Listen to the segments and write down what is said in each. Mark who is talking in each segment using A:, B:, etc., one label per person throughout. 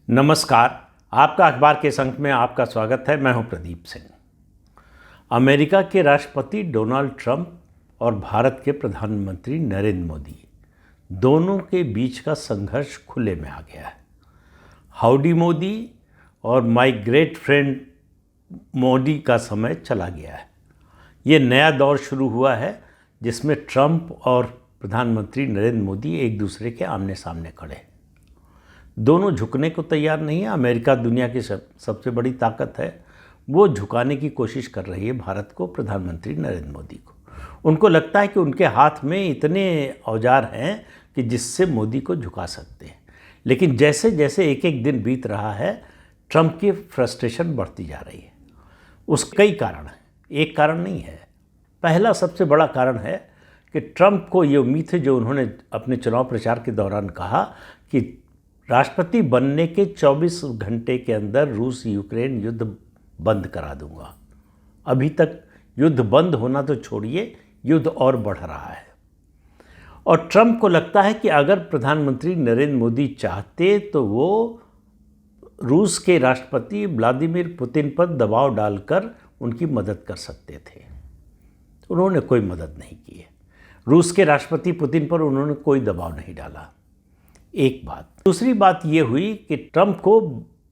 A: नमस्कार। आपका अखबार के संक में आपका स्वागत है। मैं हूं प्रदीप सिंह। अमेरिका के राष्ट्रपति डोनाल्ड ट्रंप और भारत के प्रधानमंत्री नरेंद्र मोदी दोनों के बीच का संघर्ष खुले में आ गया है। हाउडी मोदी और माय ग्रेट फ्रेंड मोदी का समय चला गया है। ये नया दौर शुरू हुआ है जिसमें ट्रंप और प्रधानमंत्री नरेंद्र मोदी एक दूसरे के आमने सामने खड़े हैं। दोनों झुकने को तैयार नहीं है। अमेरिका दुनिया की सबसे बड़ी ताकत है, वो झुकाने की कोशिश कर रही है भारत को, प्रधानमंत्री नरेंद्र मोदी को। उनको लगता है कि उनके हाथ में इतने औजार हैं कि जिससे मोदी को झुका सकते हैं। लेकिन जैसे जैसे एक एक दिन बीत रहा है, ट्रंप की फ्रस्ट्रेशन बढ़ती जा रही है। उसके कई कारण हैं, एक कारण नहीं है। पहला सबसे बड़ा कारण है कि ट्रंप को ये उम्मीद थी, जो उन्होंने अपने चुनाव प्रचार के दौरान कहा कि राष्ट्रपति बनने के 24 घंटे के अंदर रूस यूक्रेन युद्ध बंद करा दूंगा। अभी तक युद्ध बंद होना तो छोड़िए, युद्ध और बढ़ रहा है। और ट्रंप को लगता है कि अगर प्रधानमंत्री नरेंद्र मोदी चाहते तो वो रूस के राष्ट्रपति व्लादिमीर पुतिन पर दबाव डालकर उनकी मदद कर सकते थे। उन्होंने कोई मदद नहीं की है। रूस के राष्ट्रपति पुतिन पर उन्होंने कोई दबाव नहीं डाला। एक बात। दूसरी बात ये हुई कि ट्रंप को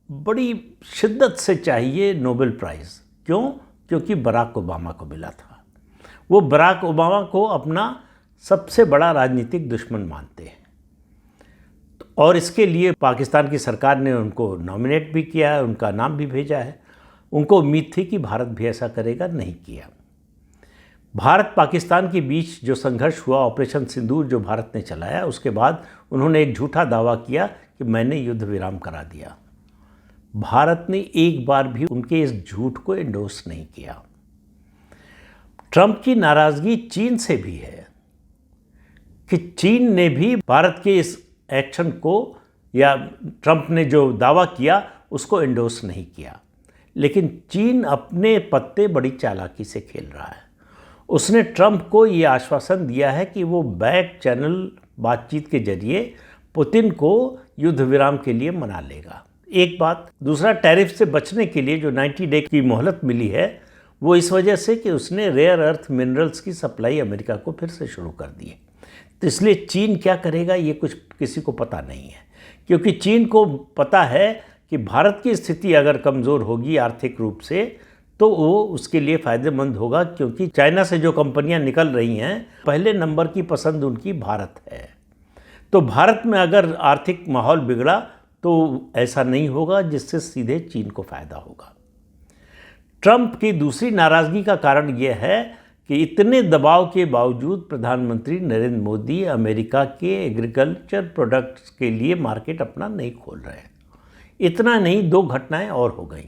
A: बड़ी शिद्दत से चाहिए नोबेल प्राइज़। क्यों? क्योंकि बराक ओबामा को मिला था। वो बराक ओबामा को अपना सबसे बड़ा राजनीतिक दुश्मन मानते हैं, और इसके लिए पाकिस्तान की सरकार ने उनको नॉमिनेट भी किया है, उनका नाम भी भेजा है। उनको उम्मीद थी कि भारत भी ऐसा करेगा, नहीं किया। भारत पाकिस्तान के बीच जो संघर्ष हुआ, ऑपरेशन सिंदूर जो भारत ने चलाया, उसके बाद उन्होंने एक झूठा दावा किया कि मैंने युद्ध विराम करा दिया। भारत ने एक बार भी उनके इस झूठ को एंडोर्स नहीं किया। ट्रंप की नाराज़गी चीन से भी है कि चीन ने भी भारत के इस एक्शन को, या ट्रंप ने जो दावा किया उसको एंडोर्स नहीं किया। लेकिन चीन अपने पत्ते बड़ी चालाकी से खेल रहा है। उसने ट्रंप को ये आश्वासन दिया है कि वो बैक चैनल बातचीत के जरिए पुतिन को युद्ध विराम के लिए मना लेगा। एक बात। दूसरा, टैरिफ से बचने के लिए जो 90 डे की मोहलत मिली है, वो इस वजह से कि उसने रेयर अर्थ मिनरल्स की सप्लाई अमेरिका को फिर से शुरू कर दी है। तो इसलिए चीन क्या करेगा ये कुछ किसी को पता नहीं है, क्योंकि चीन को पता है कि भारत की स्थिति अगर कमज़ोर होगी आर्थिक रूप से तो वो उसके लिए फ़ायदेमंद होगा, क्योंकि चाइना से जो कंपनियां निकल रही हैं, पहले नंबर की पसंद उनकी भारत है। तो भारत में अगर आर्थिक माहौल बिगड़ा तो ऐसा नहीं होगा जिससे सीधे चीन को फ़ायदा होगा। ट्रंप की दूसरी नाराज़गी का कारण यह है कि इतने दबाव के बावजूद प्रधानमंत्री नरेंद्र मोदी अमेरिका के एग्रीकल्चर प्रोडक्ट्स के लिए मार्केट अपना नहीं खोल रहे हैं। इतना नहीं, दो घटनाएं और हो गई।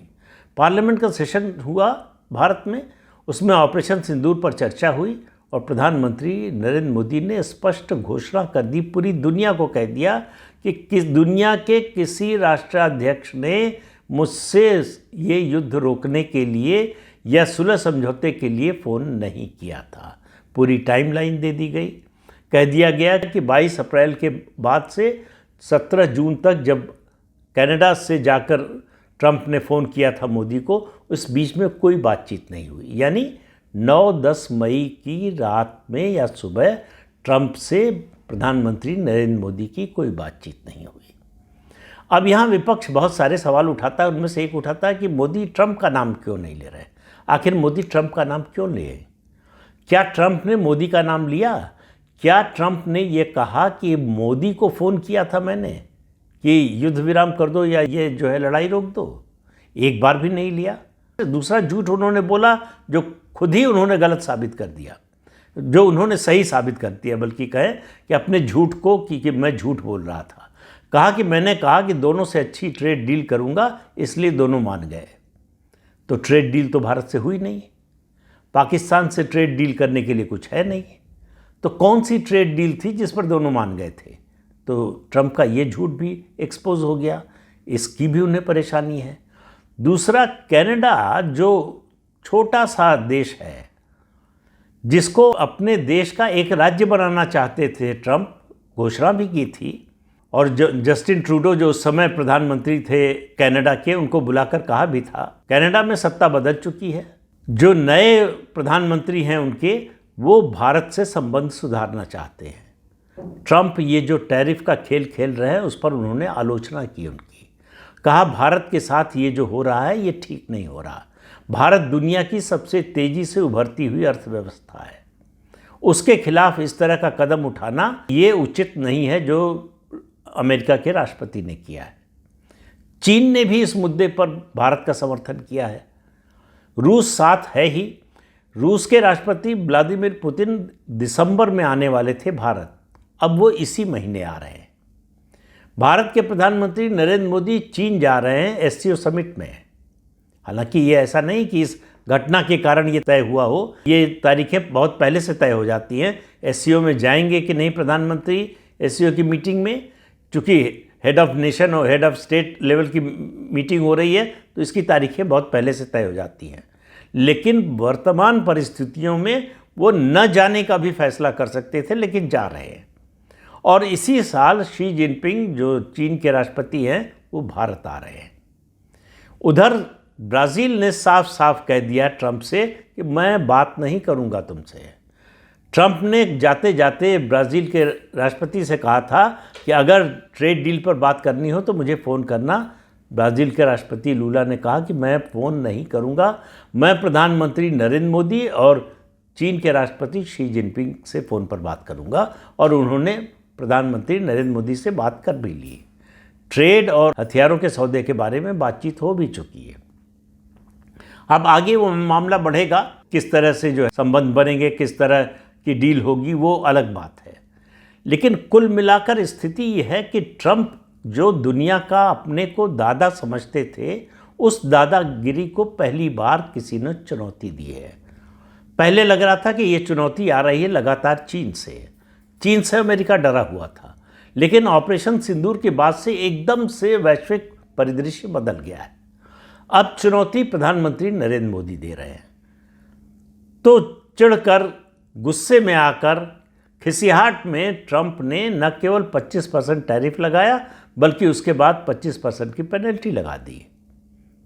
A: पार्लियामेंट का सेशन हुआ भारत में, उसमें ऑपरेशन सिंदूर पर चर्चा हुई और प्रधानमंत्री नरेंद्र मोदी ने स्पष्ट घोषणा कर दी, पूरी दुनिया को कह दिया कि दुनिया के किसी राष्ट्राध्यक्ष ने मुझसे ये युद्ध रोकने के लिए या सुलह समझौते के लिए फ़ोन नहीं किया था। पूरी टाइमलाइन दे दी गई। कह दिया गया कि 22 अप्रैल के बाद से 17 जून तक, जब कनाडा से जाकर ट्रंप ने फ़ोन किया था मोदी को, उस बीच में कोई बातचीत नहीं हुई। यानी 9-10 मई की रात में या सुबह ट्रंप से प्रधानमंत्री नरेंद्र मोदी की कोई बातचीत नहीं हुई। अब यहाँ विपक्ष बहुत सारे सवाल उठाता है। उनमें से एक उठाता है कि मोदी ट्रंप का नाम क्यों नहीं ले रहे। आखिर मोदी ट्रंप का नाम क्यों लिए? क्या ट्रंप ने मोदी का नाम लिया? क्या ट्रंप ने ये कहा कि मोदी को फ़ोन किया था मैंने कि युद्ध विराम कर दो या ये जो है लड़ाई रोक दो? एक बार भी नहीं लिया। दूसरा झूठ उन्होंने बोला जो खुद ही उन्होंने गलत साबित कर दिया, जो उन्होंने सही साबित कर दिया, बल्कि कहें कि अपने झूठ को कि मैं झूठ बोल रहा था। कहा कि मैंने कहा कि दोनों से अच्छी ट्रेड डील करूंगा, इसलिए दोनों मान गए। तो ट्रेड डील तो भारत से हुई नहीं, पाकिस्तान से ट्रेड डील करने के लिए कुछ है नहीं। तो कौन सी ट्रेड डील थी जिस पर दोनों मान गए थे? तो ट्रंप का ये झूठ भी एक्सपोज हो गया, इसकी भी उन्हें परेशानी है। दूसरा, कनाडा जो छोटा सा देश है, जिसको अपने देश का एक राज्य बनाना चाहते थे ट्रंप, घोषणा भी की थी और जस्टिन ट्रूडो जो उस समय प्रधानमंत्री थे कनाडा के, उनको बुलाकर कहा भी था कनाडा में सत्ता बदल चुकी है, जो नए प्रधानमंत्री हैं उनके वो भारत से संबंध सुधारना चाहते हैं। ट्रंप ये जो टैरिफ का खेल खेल रहे हैं उस पर उन्होंने आलोचना की उनकी, कहा भारत के साथ ये जो हो रहा है ये ठीक नहीं हो रहा। भारत दुनिया की सबसे तेज़ी से उभरती हुई अर्थव्यवस्था है, उसके खिलाफ इस तरह का कदम उठाना ये उचित नहीं है जो अमेरिका के राष्ट्रपति ने किया है। चीन ने भी इस मुद्दे पर भारत का समर्थन किया है, रूस साथ है ही। रूस के राष्ट्रपति व्लादिमीर पुतिन दिसंबर में आने वाले थे भारत, अब वो इसी महीने आ रहे हैं। भारत के प्रधानमंत्री नरेंद्र मोदी चीन जा रहे हैं एससीओ समिट में। हालांकि ये ऐसा नहीं कि इस घटना के कारण ये तय हुआ हो, ये तारीखें बहुत पहले से तय हो जाती हैं। एससीओ में जाएंगे कि नहीं प्रधानमंत्री एससीओ की मीटिंग में, चूँकि हेड ऑफ नेशन और हेड ऑफ स्टेट लेवल की मीटिंग हो रही है तो इसकी तारीखें बहुत पहले से तय हो जाती हैं। लेकिन वर्तमान परिस्थितियों में वो न जाने का भी फैसला कर सकते थे, लेकिन जा रहे हैं। और इसी साल शी जिनपिंग जो चीन के राष्ट्रपति हैं वो भारत आ रहे हैं। उधर ब्राज़ील ने साफ साफ कह दिया ट्रंप से कि मैं बात नहीं करूंगा तुमसे। ट्रंप ने जाते जाते ब्राज़ील के राष्ट्रपति से कहा था कि अगर ट्रेड डील पर बात करनी हो तो मुझे फ़ोन करना। ब्राज़ील के राष्ट्रपति लूला ने कहा कि मैं फ़ोन नहीं करूंगा, मैं प्रधानमंत्री नरेंद्र मोदी और चीन के राष्ट्रपति शी जिनपिंग से फ़ोन पर बात करूंगा। और उन्होंने प्रधानमंत्री नरेंद्र मोदी से बात कर भी ली। ट्रेड और हथियारों के सौदे के बारे में बातचीत हो भी चुकी है। अब आगे वो मामला बढ़ेगा, किस तरह से जो है संबंध बनेंगे, किस तरह की डील होगी, वो अलग बात है। लेकिन कुल मिलाकर स्थिति ये है कि ट्रंप जो दुनिया का अपने को दादा समझते थे, उस दादागिरी को पहली बार किसी ने चुनौती दी है। पहले लग रहा था कि ये चुनौती आ रही है लगातार चीन से अमेरिका डरा हुआ था, लेकिन ऑपरेशन सिंदूर के बाद से एकदम से वैश्विक परिदृश्य बदल गया है। अब चुनौती प्रधानमंत्री नरेंद्र मोदी दे रहे हैं। तो चिढ़कर, गुस्से में आकर, खिसियाहट में ट्रंप ने न केवल 25% टैरिफ लगाया बल्कि उसके बाद 25% की पेनल्टी लगा दी।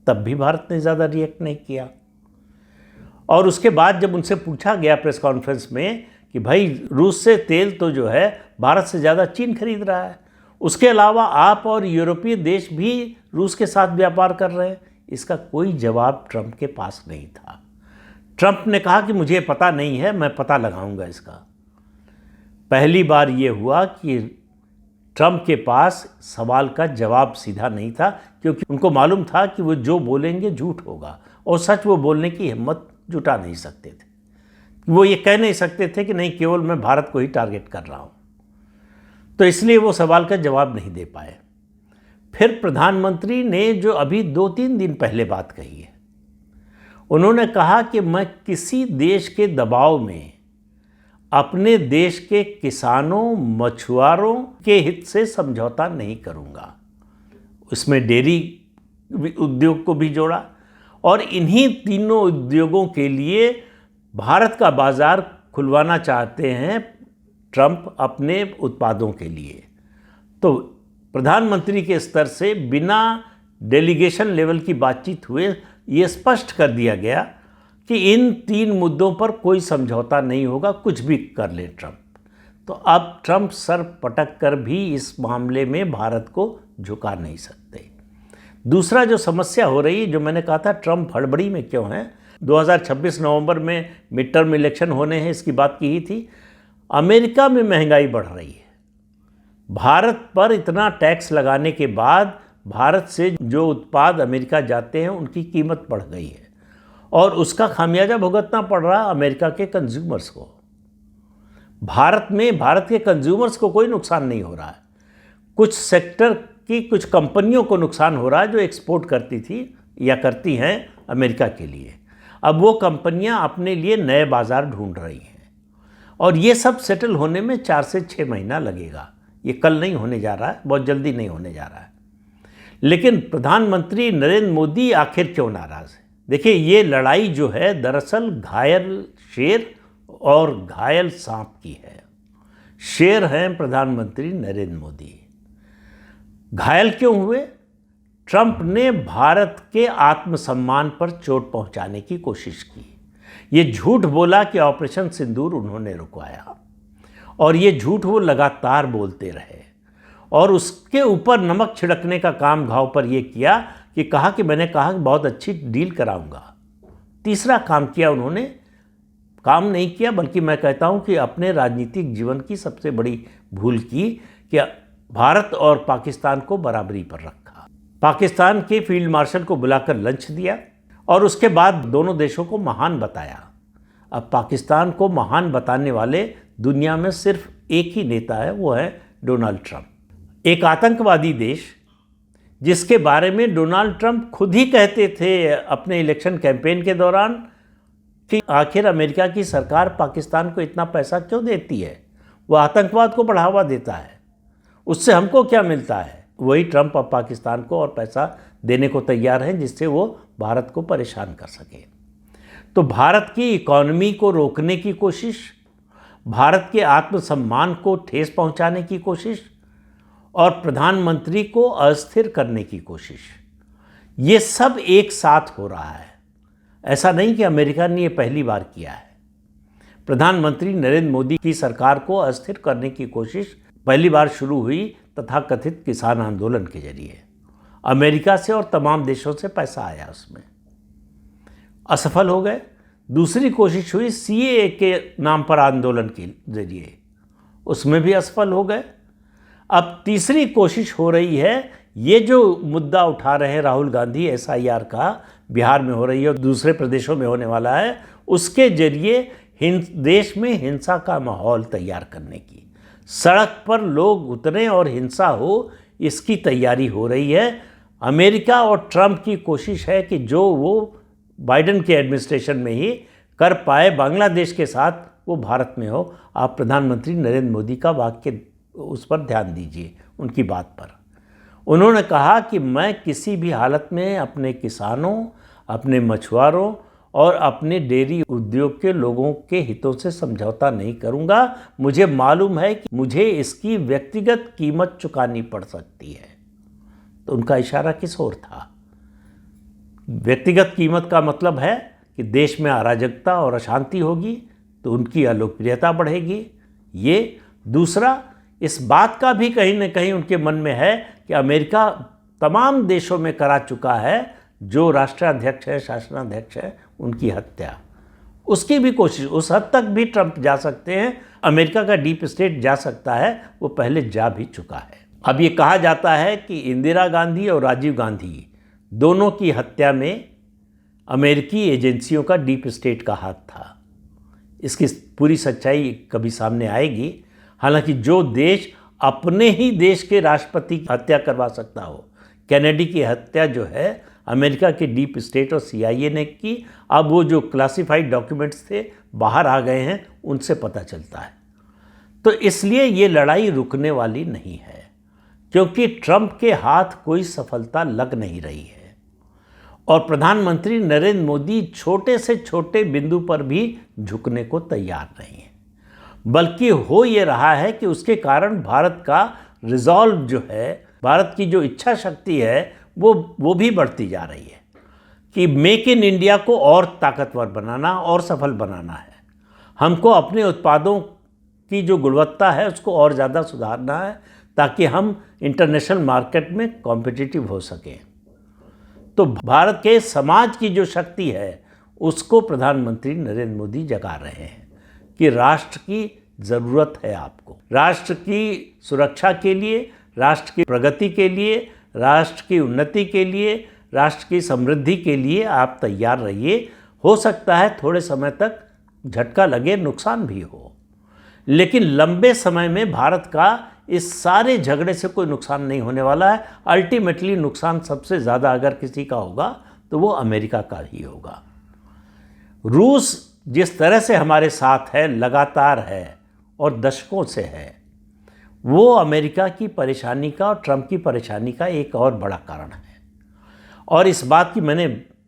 A: तब भी भारत ने ज़्यादा रिएक्ट नहीं किया। और उसके बाद जब उनसे पूछा गया प्रेस कॉन्फ्रेंस में कि भाई रूस से तेल तो जो है भारत से ज़्यादा चीन खरीद रहा है, उसके अलावा आप और यूरोपीय देश भी रूस के साथ व्यापार कर रहे हैं, इसका कोई जवाब ट्रंप के पास नहीं था। ट्रंप ने कहा कि मुझे पता नहीं है, मैं पता लगाऊंगा इसका। पहली बार ये हुआ कि ट्रंप के पास सवाल का जवाब सीधा नहीं था, क्योंकि उनको मालूम था कि वो जो बोलेंगे झूठ होगा और सच वो बोलने की हिम्मत जुटा नहीं सकते थे। वो ये कह नहीं सकते थे कि नहीं केवल मैं भारत को ही टारगेट कर रहा हूँ, तो इसलिए वो सवाल का जवाब नहीं दे पाए। फिर प्रधानमंत्री ने जो अभी 2-3 दिन पहले बात कही है, उन्होंने कहा कि मैं किसी देश के दबाव में अपने देश के किसानों, मछुआरों के हित से समझौता नहीं करूंगा। उसमें डेयरी उद्योग को भी जोड़ा और इन्हीं तीनों उद्योगों के लिए भारत का बाजार खुलवाना चाहते हैं ट्रंप अपने उत्पादों के लिए। तो प्रधानमंत्री के स्तर से बिना डेलीगेशन लेवल की बातचीत हुए ये स्पष्ट कर दिया गया कि इन 3 मुद्दों पर कोई समझौता नहीं होगा, कुछ भी कर ले ट्रंप। तो अब ट्रंप सर पटक कर भी इस मामले में भारत को झुका नहीं सकते। दूसरा जो समस्या हो रही है, जो मैंने कहा था ट्रंप हड़बड़ी में क्यों है, 2026 नवंबर में मिड टर्म इलेक्शन होने हैं, इसकी बात की ही थी। अमेरिका में महंगाई बढ़ रही है। भारत पर इतना टैक्स लगाने के बाद भारत से जो उत्पाद अमेरिका जाते हैं उनकी कीमत बढ़ गई है और उसका खामियाजा भुगतना पड़ रहा है अमेरिका के कंज्यूमर्स को। भारत में भारत के कंज्यूमर्स को कोई नुकसान नहीं हो रहा है, कुछ सेक्टर की कुछ कंपनियों को नुकसान हो रहा है जो एक्सपोर्ट करती थी या करती हैं अमेरिका के लिए। अब वो कंपनियां अपने लिए नए बाज़ार ढूंढ रही हैं और ये सब सेटल होने में 4 से 6 महीना लगेगा। ये कल नहीं होने जा रहा है, बहुत जल्दी नहीं होने जा रहा है। लेकिन प्रधानमंत्री नरेंद्र मोदी आखिर क्यों नाराज़ है? देखिए, ये लड़ाई जो है दरअसल घायल शेर और घायल सांप की है। शेर हैं प्रधानमंत्री नरेंद्र मोदी। घायल क्यों हुए? ट्रंप ने भारत के आत्मसम्मान पर चोट पहुंचाने की कोशिश की। ये झूठ बोला कि ऑपरेशन सिंदूर उन्होंने रुकवाया, और ये झूठ वो लगातार बोलते रहे, और उसके ऊपर नमक छिड़कने का काम घाव पर ये किया कि कहा कि मैंने कहा कि बहुत अच्छी डील कराऊंगा। तीसरा काम किया उन्होंने, काम नहीं किया बल्कि मैं कहता हूं कि अपने राजनीतिक जीवन की सबसे बड़ी भूल की कि भारत और पाकिस्तान को बराबरी पर रखा। पाकिस्तान के फील्ड मार्शल को बुलाकर लंच दिया और उसके बाद दोनों देशों को महान बताया। अब पाकिस्तान को महान बताने वाले दुनिया में सिर्फ एक ही नेता है, वो है डोनाल्ड ट्रंप। एक आतंकवादी देश जिसके बारे में डोनाल्ड ट्रंप खुद ही कहते थे अपने इलेक्शन कैंपेन के दौरान कि आखिर अमेरिका की सरकार पाकिस्तान को इतना पैसा क्यों देती है, वो आतंकवाद को बढ़ावा देता है, उससे हमको क्या मिलता है। वही ट्रंप अब पाकिस्तान को और पैसा देने को तैयार हैं जिससे वो भारत को परेशान कर सके। तो भारत की इकॉनमी को रोकने की कोशिश, भारत के आत्मसम्मान को ठेस पहुंचाने की कोशिश और प्रधानमंत्री को अस्थिर करने की कोशिश, ये सब एक साथ हो रहा है। ऐसा नहीं कि अमेरिका ने ये पहली बार किया है। प्रधानमंत्री नरेंद्र मोदी की सरकार को अस्थिर करने की कोशिश पहली बार शुरू हुई तथाकथित किसान आंदोलन के जरिए। अमेरिका से और तमाम देशों से पैसा आया, उसमें असफल हो गए। दूसरी कोशिश हुई सीएए के नाम पर आंदोलन के जरिए, उसमें भी असफल हो गए। अब तीसरी कोशिश हो रही है, ये जो मुद्दा उठा रहे हैं राहुल गांधी एसआईआर का, बिहार में हो रही है और दूसरे प्रदेशों में होने वाला है, उसके जरिए देश में हिंसा का माहौल तैयार करने की, सड़क पर लोग उतरे और हिंसा हो, इसकी तैयारी हो रही है। अमेरिका और ट्रंप की कोशिश है कि जो वो बाइडेन के एडमिनिस्ट्रेशन में ही कर पाए बांग्लादेश के साथ, वो भारत में हो। आप प्रधानमंत्री नरेंद्र मोदी का वाक्य उस पर ध्यान दीजिए, उनकी बात पर। उन्होंने कहा कि मैं किसी भी हालत में अपने किसानों, अपने मछुआरों और अपने डेयरी उद्योग के लोगों के हितों से समझौता नहीं करूंगा। मुझे मालूम है कि मुझे इसकी व्यक्तिगत कीमत चुकानी पड़ सकती है। तो उनका इशारा किस ओर था? व्यक्तिगत कीमत का मतलब है कि देश में अराजकता और अशांति होगी तो उनकी अलोकप्रियता बढ़ेगी। ये दूसरा, इस बात का भी कहीं न कहीं उनके मन में है कि अमेरिका तमाम देशों में करा चुका है, जो राष्ट्राध्यक्ष है, शासनाध्यक्ष है, उनकी हत्या, उसकी भी कोशिश, उस हद तक भी ट्रंप जा सकते हैं। अमेरिका का डीप स्टेट जा सकता है, वो पहले जा भी चुका है। अब ये कहा जाता है कि इंदिरा गांधी और राजीव गांधी दोनों की हत्या में अमेरिकी एजेंसियों का डीप स्टेट का हाथ था। इसकी पूरी सच्चाई कभी सामने आएगी। हालांकि जो देश अपने ही देश के राष्ट्रपति की हत्या करवा सकता हो, कैनेडी की हत्या जो है अमेरिका के डीप स्टेट और सीआईए ने की। अब वो जो क्लासिफाइड डॉक्यूमेंट्स थे बाहर आ गए हैं, उनसे पता चलता है। तो इसलिए ये लड़ाई रुकने वाली नहीं है, क्योंकि ट्रंप के हाथ कोई सफलता लग नहीं रही है और प्रधानमंत्री नरेंद्र मोदी छोटे से छोटे बिंदु पर भी झुकने को तैयार नहीं है। बल्कि हो ये रहा है कि उसके कारण भारत का रिजॉल्व जो है, भारत की जो इच्छा शक्ति है, वो भी बढ़ती जा रही है कि मेक इन इंडिया को और ताकतवर बनाना और सफल बनाना है। हमको अपने उत्पादों की जो गुणवत्ता है उसको और ज़्यादा सुधारना है ताकि हम इंटरनेशनल मार्केट में कॉम्पिटिटिव हो सकें। तो भारत के समाज की जो शक्ति है उसको प्रधानमंत्री नरेंद्र मोदी जगा रहे हैं कि राष्ट्र की ज़रूरत है आपको, राष्ट्र की सुरक्षा के लिए, राष्ट्र की प्रगति के लिए, राष्ट्र की उन्नति के लिए, राष्ट्र की समृद्धि के लिए आप तैयार रहिए। हो सकता है थोड़े समय तक झटका लगे, नुकसान भी हो, लेकिन लंबे समय में भारत का इस सारे झगड़े से कोई नुकसान नहीं होने वाला है। अल्टीमेटली नुकसान सबसे ज़्यादा अगर किसी का होगा तो वो अमेरिका का ही होगा। रूस जिस तरह से हमारे साथ है, लगातार है और दशकों से है, वो अमेरिका की परेशानी का और ट्रंप की परेशानी का एक और बड़ा कारण है। और इस बात की मैंने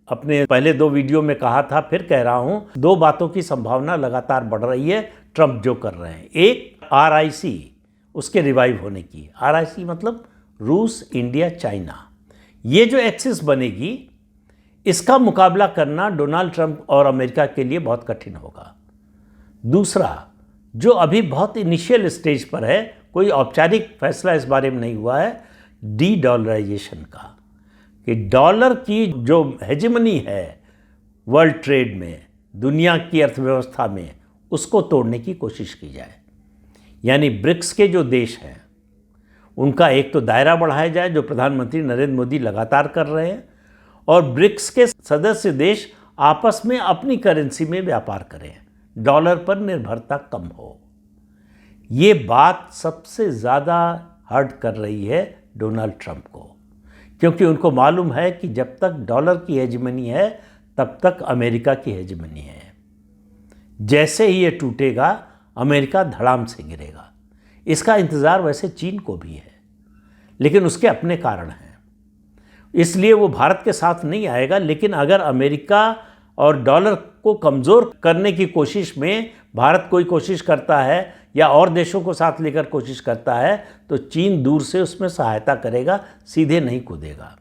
A: अपने पहले 2 वीडियो में कहा था, फिर कह रहा हूँ, 2 बातों की संभावना लगातार बढ़ रही है ट्रंप जो कर रहे हैं। एक RIC, उसके रिवाइव होने की। RIC मतलब रूस, इंडिया, चाइना, ये जो एक्सिस बनेगी, इसका मुकाबला करना डोनाल्ड ट्रंप और अमेरिका के लिए बहुत कठिन होगा। दूसरा, जो अभी बहुत इनिशियल स्टेज पर है, कोई औपचारिक फैसला इस बारे में नहीं हुआ है, डी डॉलराइजेशन का, कि डॉलर की जो हेजेमनी है वर्ल्ड ट्रेड में, दुनिया की अर्थव्यवस्था में, उसको तोड़ने की कोशिश की जाए। यानी ब्रिक्स के जो देश हैं उनका एक तो दायरा बढ़ाया जाए, जो प्रधानमंत्री नरेंद्र मोदी लगातार कर रहे हैं, और ब्रिक्स के सदस्य देश आपस में अपनी करेंसी में व्यापार करें, डॉलर पर निर्भरता कम हो। ये बात सबसे ज़्यादा हर्ट कर रही है डोनाल्ड ट्रंप को, क्योंकि उनको मालूम है कि जब तक डॉलर की हेजेमनी है तब तक अमेरिका की हेजेमनी है। जैसे ही ये टूटेगा अमेरिका धड़ाम से गिरेगा। इसका इंतज़ार वैसे चीन को भी है, लेकिन उसके अपने कारण हैं, इसलिए वो भारत के साथ नहीं आएगा। लेकिन अगर अमेरिका और डॉलर को कमज़ोर करने की कोशिश में भारत कोई कोशिश करता है या और देशों को साथ लेकर कोशिश करता है, तो चीन दूर से उसमें सहायता करेगा, सीधे नहीं कूदेगा।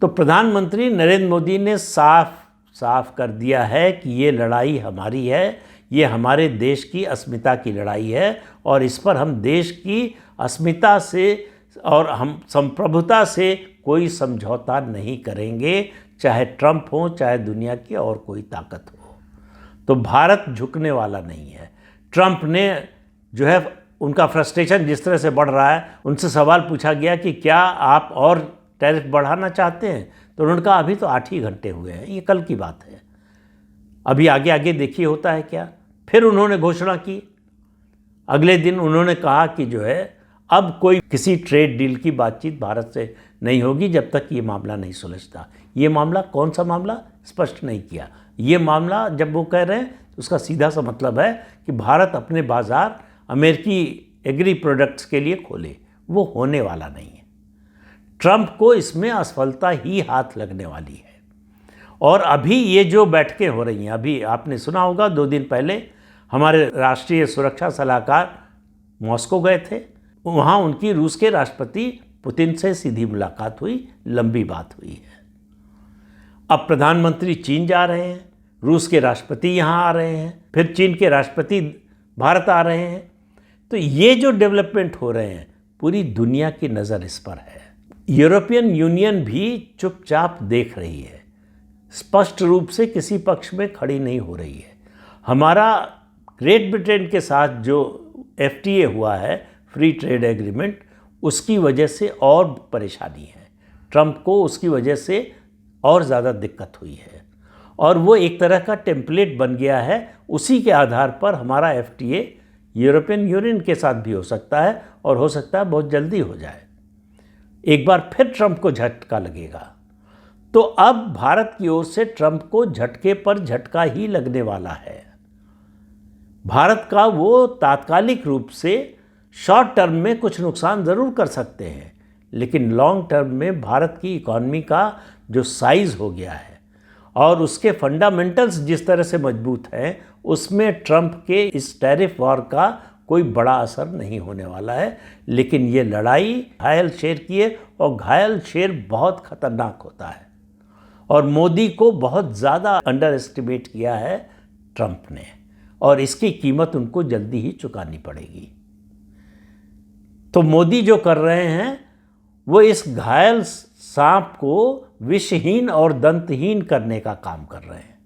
A: तो प्रधानमंत्री नरेंद्र मोदी ने साफ साफ कर दिया है कि ये लड़ाई हमारी है, ये हमारे देश की अस्मिता की लड़ाई है, और इस पर हम देश की अस्मिता से और हम संप्रभुता से कोई समझौता नहीं करेंगे, चाहे ट्रंप हो, चाहे दुनिया की और कोई ताकत हो। तो भारत झुकने वाला नहीं है। ट्रंप ने जो है, उनका फ्रस्ट्रेशन जिस तरह से बढ़ रहा है, उनसे सवाल पूछा गया कि क्या आप और टैरिफ बढ़ाना चाहते हैं, तो उन्होंने कहा अभी तो 8 ही घंटे हुए हैं, ये कल की बात है, अभी आगे आगे देखिए होता है क्या। फिर उन्होंने घोषणा की, अगले दिन उन्होंने कहा कि जो है अब कोई किसी ट्रेड डील की बातचीत भारत से नहीं होगी जब तक ये मामला नहीं सुलझता। ये मामला कौन सा मामला, स्पष्ट नहीं किया। ये मामला जब वो कह रहे हैं तो उसका सीधा सा मतलब है कि भारत अपने बाज़ार अमेरिकी एग्री प्रोडक्ट्स के लिए खोले, वो होने वाला नहीं है। ट्रंप को इसमें असफलता ही हाथ लगने वाली है। और अभी ये जो बैठकें हो रही हैं, अभी आपने सुना होगा 2 दिन पहले हमारे राष्ट्रीय सुरक्षा सलाहकार मॉस्को गए थे, वहाँ उनकी रूस के राष्ट्रपति पुतिन से सीधी मुलाकात हुई, लंबी बात हुई है। अब प्रधानमंत्री चीन जा रहे हैं, रूस के राष्ट्रपति यहाँ आ रहे हैं, फिर चीन के राष्ट्रपति भारत आ रहे हैं। तो ये जो डेवलपमेंट हो रहे हैं, पूरी दुनिया की नज़र इस पर है। यूरोपियन यूनियन भी चुपचाप देख रही है, स्पष्ट रूप से किसी पक्ष में खड़ी नहीं हो रही है। हमारा ग्रेट ब्रिटेन के साथ जो FTA हुआ है, फ्री ट्रेड एग्रीमेंट, उसकी वजह से और परेशानी है। ट्रंप को उसकी वजह से और ज़्यादा दिक्कत हुई है, और वो एक तरह का टेम्पलेट बन गया है। उसी के आधार पर हमारा FTA यूरोपियन यूनियन के साथ भी हो सकता है, और हो सकता है बहुत जल्दी हो जाए। एक बार फिर ट्रंप को झटका लगेगा। तो अब भारत की ओर से ट्रंप को झटके पर झटका ही लगने वाला है। भारत का वो तात्कालिक रूप से शॉर्ट टर्म में कुछ नुकसान ज़रूर कर सकते हैं, लेकिन लॉन्ग टर्म में भारत की इकॉनमी का जो साइज़ हो गया है और उसके फंडामेंटल्स जिस तरह से मजबूत हैं, उसमें ट्रंप के इस टैरिफ वॉर का कोई बड़ा असर नहीं होने वाला है। लेकिन ये लड़ाई घायल शेर की है, और घायल शेर बहुत ख़तरनाक होता है, और मोदी को बहुत ज़्यादा अंडर एस्टिमेट किया है ट्रंप ने, और इसकी कीमत उनको जल्दी ही चुकानी पड़ेगी। तो मोदी जो कर रहे हैं वो इस घायल सांप को विषहीन और दंतहीन करने का काम कर रहे हैं।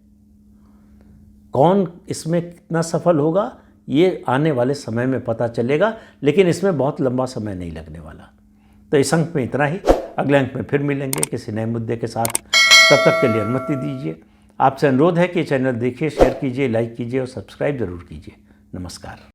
A: कौन इसमें कितना सफल होगा ये आने वाले समय में पता चलेगा, लेकिन इसमें बहुत लंबा समय नहीं लगने वाला। तो इस अंक में इतना ही, अगले अंक में फिर मिलेंगे किसी नए मुद्दे के साथ। तब तक के लिए अनुमति दीजिए। आपसे अनुरोध है कि चैनल देखिए, शेयर कीजिए, लाइक कीजिए और सब्सक्राइब जरूर कीजिए। नमस्कार।